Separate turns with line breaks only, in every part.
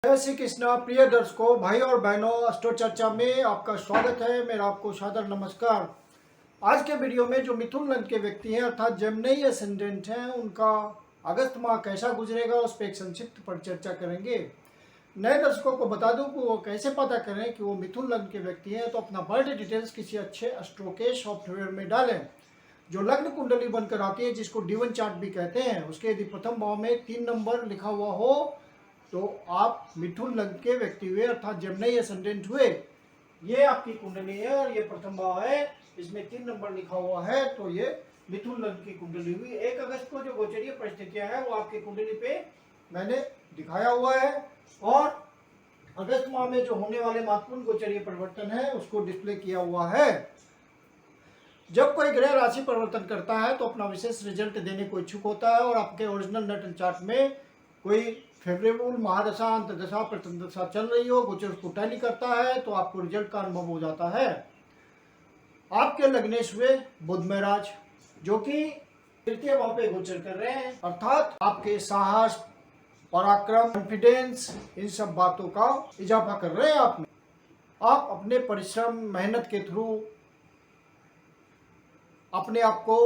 जय श्री कृष्णा। प्रिय दर्शकों, भाई और बहनों, अस्ट्रो चर्चा में आपका स्वागत है। मेरा आपको सादर नमस्कार। आज के वीडियो में जो मिथुन लग्न के व्यक्ति हैं अर्थात जेमिनी असेंडेंट हैं, उनका अगस्त माह कैसा गुजरेगा उस पर एक संक्षिप्त पर चर्चा करेंगे। नए दर्शकों को बता दूं कि वो कैसे पता करें कि वो मिथुन लग्न के व्यक्ति हैं, तो अपना बर्थ डिटेल्स किसी अच्छे एस्ट्रो के सॉफ्टवेयर में डालें। जो लग्न कुंडली बनकर आती है, जिसको D1 चार्ट भी कहते हैं, उसके यदि प्रथम भाव में 3 नंबर लिखा हुआ हो तो आप मिथुन लग्न के व्यक्ति हुए अर्थात जेमिनी असेंडेंट हुए। ये आपकी कुंडली है और ये प्रथम भाव है, इसमें 3 नंबर लिखा हुआ है, तो ये मिथुन लग्न की कुंडली हुई। 1 अगस्त को जो गोचरीय परिस्थितियां हैं वो आपकी कुंडली पे मैंने दिखाया हुआ है, और अगस्त माह में जो होने वाले महत्वपूर्ण गोचरीय परिवर्तन है उसको डिस्प्ले किया हुआ है। जब कोई ग्रह राशि परिवर्तन करता है तो अपना विशेष रिजल्ट देने को इच्छुक होता है, और आपके ओरिजिनल नेटल चार्ट में कोई फेवरेबल महादशा, अंतदशा, प्रथमदशा चल रही हो, गोचर उसको टैली करता है तो आपको रिजल्ट का अनुभव हो जाता है। आपके लग्नेश हुए बुध महाराज, जो कि तृतीय भाव पे गोचर कर रहे हैं, अर्थात आपके साहस, पराक्रम, कॉन्फिडेंस, इन सब बातों का इजाफा कर रहे हैं आप में। आप अपने परिश्रम, मेहनत के थ्रू अपने आप को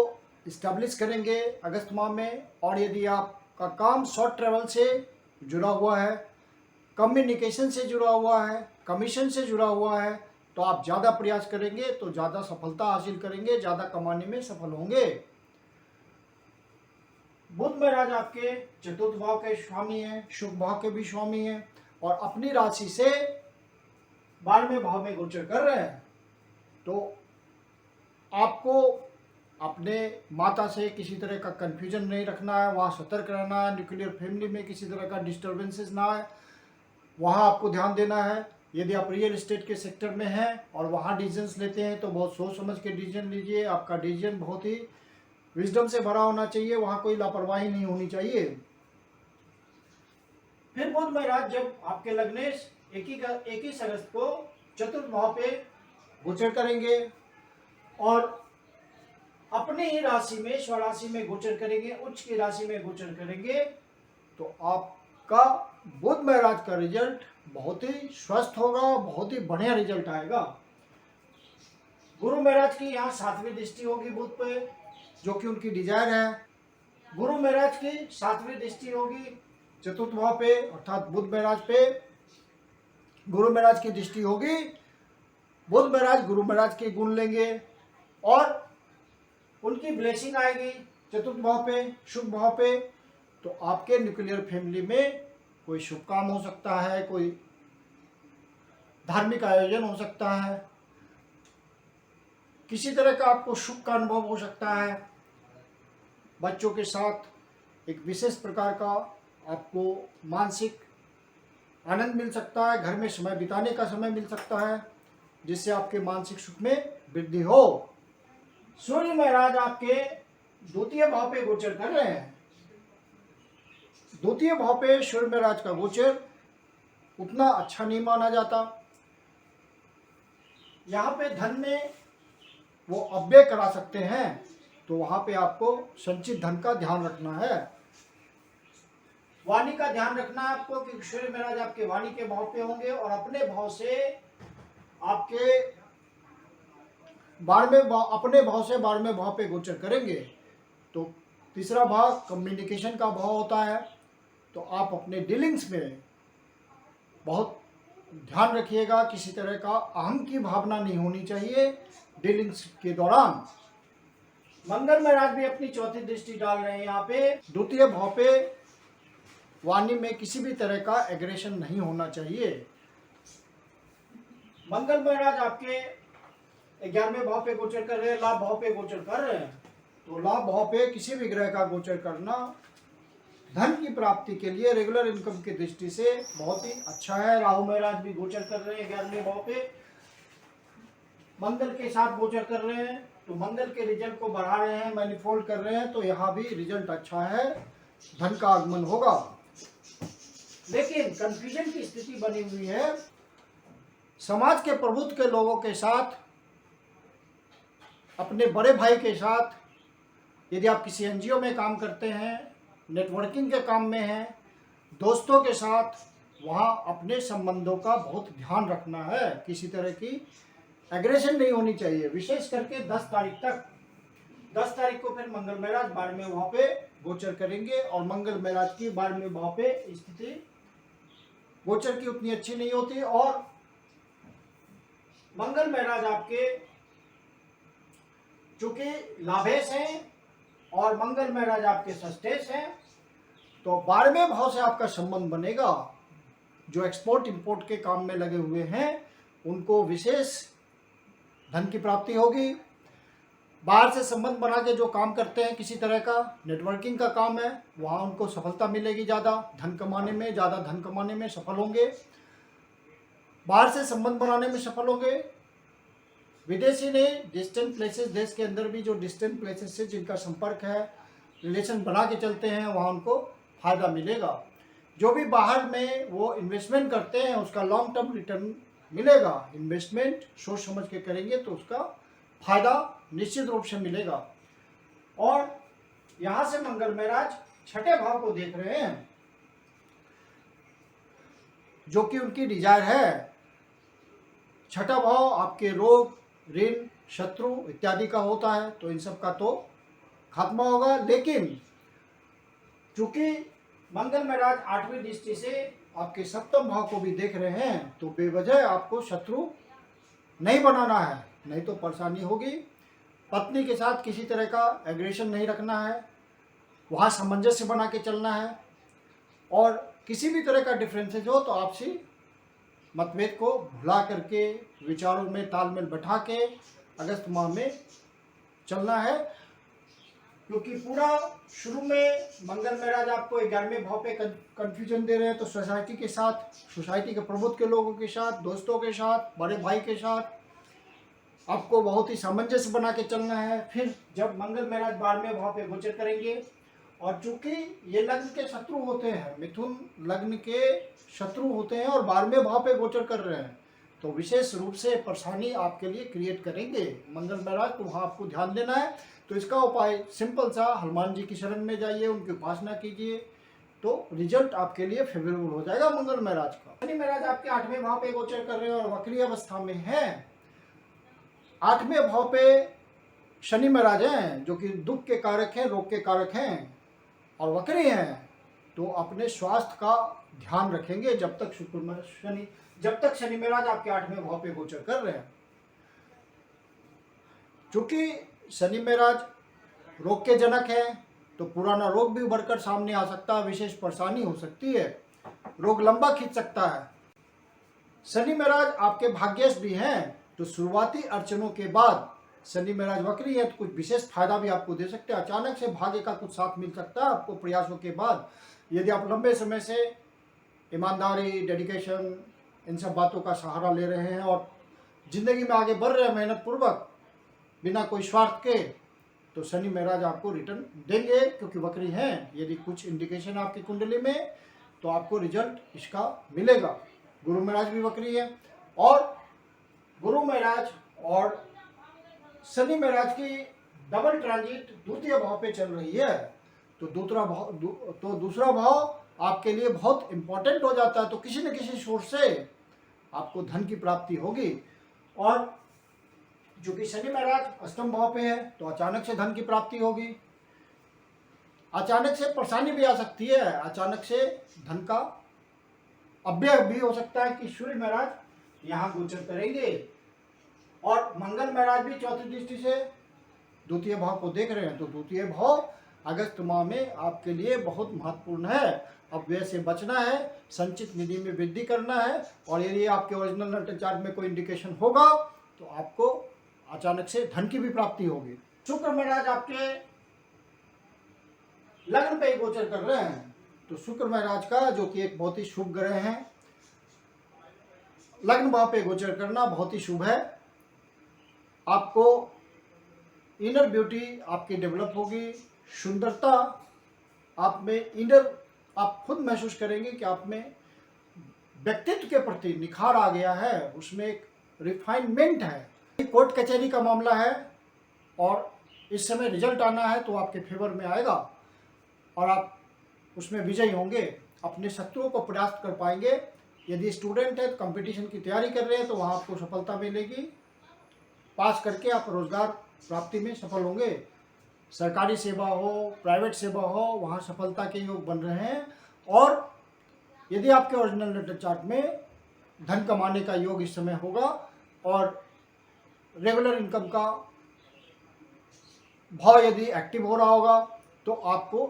इस्टेब्लिश करेंगे अगस्त माह में। और यदि आपका काम शॉर्ट ट्रेवल से जुड़ा हुआ है, कम्युनिकेशन से जुड़ा हुआ है, कमीशन से जुड़ा हुआ है, तो आप ज़्यादा प्रयास करेंगे तो ज़्यादा सफलता हासिल करेंगे, ज़्यादा कमाने में सफल होंगे। बुध महाराज आपके चतुर्थ भाव के स्वामी हैं, शुभ भाव के भी स्वामी हैं, और अपनी राशि से 12वें भाव में गोचर कर रहे हैं। तो आपको अपने माता से किसी तरह का कंफ्यूजन नहीं रखना है, वहाँ सतर्क रहना है। न्यूक्लियर फैमिली में किसी तरह का डिस्टर्बेंसेस ना है, वहाँ आपको ध्यान देना है। यदि आप रियल एस्टेट के सेक्टर में हैं और वहाँ डिसीजंस लेते हैं तो बहुत सोच समझ के डिसीजन लीजिए। आपका डिसीजन बहुत ही विजडम से भरा होना चाहिए, वहाँ कोई लापरवाही नहीं होनी चाहिए। फिर बुध महाराज जब आपके लग्नेश 21 अगस्त को चतुर्थ भाव पे गोचर करेंगे और अपने ही राशि में, स्वराशि में गोचर करेंगे, उच्च की राशि में गोचर करेंगे, तो आपका बुध महाराज का रिजल्ट बहुत ही स्वस्थ होगा, बहुत ही बढ़िया रिजल्ट आएगा। गुरु महाराज की यहाँ 7वीं दृष्टि होगी बुध पे, जो कि उनकी डिजायर है। गुरु महाराज की 7वीं दृष्टि होगी चतुर्थ भाव पे, अर्थात बुध महाराज पे गुरु महाराज की दृष्टि होगी। बुध महाराज गुरु महाराज के गुण लेंगे और उनकी ब्लेसिंग आएगी चतुर्थ भाव पे, शुभ भाव पे। तो आपके न्यूक्लियर फैमिली में कोई शुभ काम हो सकता है, कोई धार्मिक आयोजन हो सकता है, किसी तरह का आपको सुख का अनुभव हो सकता है। बच्चों के साथ एक विशेष प्रकार का आपको मानसिक आनंद मिल सकता है, घर में समय बिताने का समय मिल सकता है, जिससे आपके मानसिक सुख में वृद्धि हो। सूर्य महाराज आपके द्वितीय भाव पे गोचर कर रहे हैं। द्वितीय भाव पे सूर्य महाराज का गोचर उतना अच्छा नहीं माना जाता। यहाँ पे धन में वो अव्यय करा सकते हैं, तो वहां पे आपको संचित धन का ध्यान रखना है। वाणी का ध्यान रखना है आपको, क्योंकि सूर्य महाराज आपके वाणी के भाव पे होंगे और अपने भाव से आपके 12वें भाव, अपने भाव से 12वें भाव पे गोचर करेंगे। तो तीसरा भाव कम्युनिकेशन का भाव होता है, तो आप अपने डीलिंग्स में बहुत ध्यान रखिएगा। किसी तरह का अहम की भावना नहीं होनी चाहिए डीलिंग्स के दौरान। मंगल महाराज भी अपनी चौथी दृष्टि डाल रहे हैं यहाँ पे द्वितीय भाव पे। वाणी में किसी भी तरह का एग्रेशन नहीं होना चाहिए। मंगल महाराज आपके 11वें भाव पे गोचर कर रहे हैं, लाभ भाव पे गोचर कर रहे हैं। तो लाभ भाव पे किसी भी ग्रह का गोचर करना धन की प्राप्ति के लिए, रेगुलर इनकम की दृष्टि से बहुत ही अच्छा है। राहु महाराज भी गोचर कर रहे हैं 11वें भाव पे, मंगल के साथ गोचर कर रहे हैं, तो मंगल के रिजल्ट को बढ़ा रहे हैं, मैनिफोल्ड कर रहे हैं, तो यहाँ भी रिजल्ट अच्छा है, धन का आगमन होगा। लेकिन कंफ्यूजन की स्थिति बनी हुई है। समाज के प्रभुत्व के लोगों के साथ, अपने बड़े भाई के साथ, यदि आप किसी एनजीओ में काम करते हैं, नेटवर्किंग के काम में हैं, दोस्तों के साथ वहाँ अपने संबंधों का बहुत ध्यान रखना है। किसी तरह की एग्रेशन नहीं होनी चाहिए, विशेष करके 10 तारीख तक। 10 तारीख को फिर मंगल महाराज 12वें भाव पे गोचर करेंगे और मंगल महाराज की 12वें भाव पे स्थिति गोचर की उतनी अच्छी नहीं होती। और मंगल महाराज आपके चूंकि लाभेश हैं और मंगल महाराज आपके षष्ठेश हैं, तो 12वें भाव से आपका संबंध बनेगा। जो एक्सपोर्ट इंपोर्ट के काम में लगे हुए हैं उनको विशेष धन की प्राप्ति होगी। बाहर से संबंध बना के जो काम करते हैं, किसी तरह का नेटवर्किंग का काम है, वहाँ उनको सफलता मिलेगी, ज़्यादा धन कमाने में सफल होंगे। बाहर से संबंध बनाने में सफल होंगे। विदेशी ने डिस्टेंट प्लेसेस, देश के अंदर भी जो डिस्टेंट प्लेसेस से जिनका संपर्क है, रिलेशन बना के चलते हैं, वहाँ उनको फायदा मिलेगा। जो भी बाहर में वो इन्वेस्टमेंट करते हैं उसका लॉन्ग टर्म रिटर्न मिलेगा। इन्वेस्टमेंट सोच समझ के करेंगे तो उसका फायदा निश्चित रूप से मिलेगा। और यहाँ से मंगल महाराज छठे भाव को देख रहे हैं, जो कि उनकी डिजायर है। छठा भाव आपके रोग, ऋण, शत्रु इत्यादि का होता है, तो इन सब का तो खात्मा होगा। लेकिन चूंकि मंगल महाराज 8वीं दृष्टि से आपके सप्तम भाव को भी देख रहे हैं, तो बेवजह आपको शत्रु नहीं बनाना है, नहीं तो परेशानी होगी। पत्नी के साथ किसी तरह का एग्रेशन नहीं रखना है, वहाँ सामंजस्य बना के चलना है। और किसी भी तरह का डिफरेंसेज हो तो आपसी मतभेद को भुला करके विचारों में तालमेल बैठा के अगस्त माह में चलना है। क्योंकि पूरा शुरू में मंगल महाराज आपको 11वें भाव पे कंफ्यूजन दे रहे हैं, तो सोसाइटी के साथ, सोसाइटी के प्रबुद्ध के लोगों के साथ, दोस्तों के साथ, बड़े भाई के साथ आपको बहुत ही सामंजस्य बना के चलना है। फिर जब मंगल महाराज 12वें भाव पे गोचर करेंगे, और चूंकि ये लग्न के शत्रु होते हैं, मिथुन लग्न के शत्रु होते हैं और 12वें भाव पे गोचर कर रहे हैं, तो विशेष रूप से परेशानी आपके लिए क्रिएट करेंगे मंगल महाराज। तो वहाँ आपको ध्यान देना है। तो इसका उपाय सिंपल सा, हनुमान जी की शरण में जाइए, उनकी उपासना कीजिए, तो रिजल्ट आपके लिए फेवरेबल हो जाएगा मंगल महाराज का। शनि महाराज आपके 8वें भाव पे गोचर कर रहे हैं और वक्री अवस्था में हैं। 8वें भाव पे शनि महाराज हैं, जो कि दुख के कारक हैं, रोग के कारक हैं और वक्री हैं। तो अपने स्वास्थ्य का ध्यान रखेंगे जब तक शनि महाराज आपके 8वें भाव पे गोचर कर रहे हैं। चूंकि शनि महाराज रोग के जनक हैं, तो पुराना रोग भी उभर कर सामने आ सकता है, विशेष परेशानी हो सकती है, रोग लंबा खींच सकता है। शनि महाराज आपके भाग्येश भी हैं, तो शुरुआती अड़चनों के बाद शनि महाराज वक्री है, तो कुछ विशेष फायदा भी आपको दे सकते हैं। अचानक से भाग्य का कुछ साथ मिल सकता है आपको प्रयासों के बाद, यदि आप लंबे समय से ईमानदारी, डेडिकेशन, इन सब बातों का सहारा ले रहे हैं और जिंदगी में आगे बढ़ रहे हैं मेहनत पूर्वक, बिना कोई स्वार्थ के, तो शनि महाराज आपको रिटर्न देंगे, क्योंकि वक्री हैं। यदि कुछ इंडिकेशन आपकी कुंडली में, तो आपको रिजल्ट इसका मिलेगा। गुरु महाराज भी वक्री है, और गुरु महाराज और शनि महाराज की डबल ट्रांजिट द्वितीय भाव पे चल रही है, तो दूसरा भाव आपके लिए बहुत इंपॉर्टेंट हो जाता है। तो किसी न किसी सोर्स से आपको धन की प्राप्ति होगी। और जो कि शनि महाराज अष्टम भाव पे है, तो अचानक से धन की प्राप्ति होगी। अचानक से परेशानी भी आ सकती है, अचानक से धन का अव्यय भी हो सकता है कि सूर्य महाराज यहाँ गोचर करेंगे। और मंगल महाराज भी चौथी दृष्टि से द्वितीय भाव को देख रहे हैं, तो द्वितीय भाव अगस्त माह में आपके लिए बहुत महत्वपूर्ण है। अव्यय से बचना है, संचित निधि में वृद्धि करना है, और यदि आपके ओरिजिनल नटल चार्ट में कोई इंडिकेशन होगा तो आपको अचानक से धन की भी प्राप्ति होगी। शुक्र महाराज आपके लग्न पे गोचर कर रहे हैं, तो शुक्र महाराज का, जो कि एक बहुत ही शुभ ग्रह है, लग्न भाव पे गोचर करना बहुत ही शुभ है। आपको इनर ब्यूटी आपकी डेवलप होगी, सुंदरता आप में इनर, आप खुद महसूस करेंगे कि आप में व्यक्तित्व के प्रति निखार आ गया है, उसमें एक रिफाइनमेंट है। कोर्ट कचहरी का मामला है और इस समय रिजल्ट आना है, तो आपके फेवर में आएगा और आप उसमें विजयी होंगे। अपने शत्रुओं को परास्त कर पाएंगे। यदि स्टूडेंट है तो कंपटीशन की तैयारी कर रहे हैं तो वहाँ आपको सफलता मिलेगी, पास करके आप रोजगार प्राप्ति में सफल होंगे। सरकारी सेवा हो, प्राइवेट सेवा हो, वहाँ सफलता के योग बन रहे हैं। और यदि आपके ओरिजिनल नेटल चार्ट में धन कमाने का योग इस समय होगा और रेगुलर इनकम का भाव यदि एक्टिव हो रहा होगा तो आपको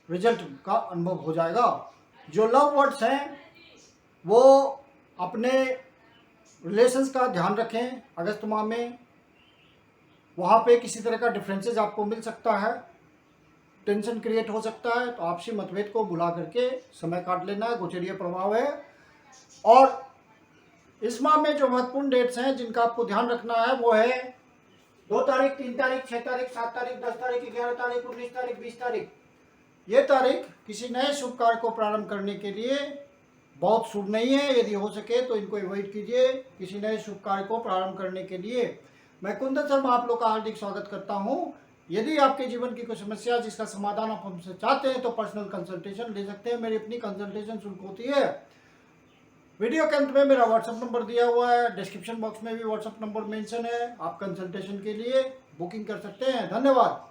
रिजल्ट का अनुभव हो जाएगा। जो लव बर्ड्स हैं वो अपने रिलेशंस का ध्यान रखें। अगस्त माह में वहाँ पे किसी तरह का डिफरेंसेस आपको मिल सकता है, टेंशन क्रिएट हो सकता है, तो आपसी मतभेद को भुला करके समय काट लेना है। गोचरीय प्रभाव है। और इस माह में जो महत्वपूर्ण डेट्स हैं जिनका आपको ध्यान रखना है वो है 2 तारीख, 3 तारीख, 6 तारीख, 7 तारीख, 10 तारीख, 11 तारीख, 19 तारीख, 20 तारीख। ये तारीख किसी नए शुभ कार्य को प्रारंभ करने के लिए बहुत शुभ नहीं है। यदि हो सके तो इनको अवॉइड कीजिए किसी नए शुभ कार्य को प्रारंभ करने के लिए। मैं कुंदन शर्मा आप लोग का हार्दिक स्वागत करता हूँ। यदि आपके जीवन की कोई समस्या जिसका समाधान आप हमसे चाहते हैं तो पर्सनल कंसल्टेशन ले सकते हैं। मेरी अपनी कंसल्टेशन शुल्क होती है। वीडियो के अंत में मेरा व्हाट्सएप नंबर दिया हुआ है, डिस्क्रिप्शन बॉक्स में भी व्हाट्सएप नंबर मेंशन है। आप कंसल्टेशन के लिए बुकिंग कर सकते हैं। धन्यवाद।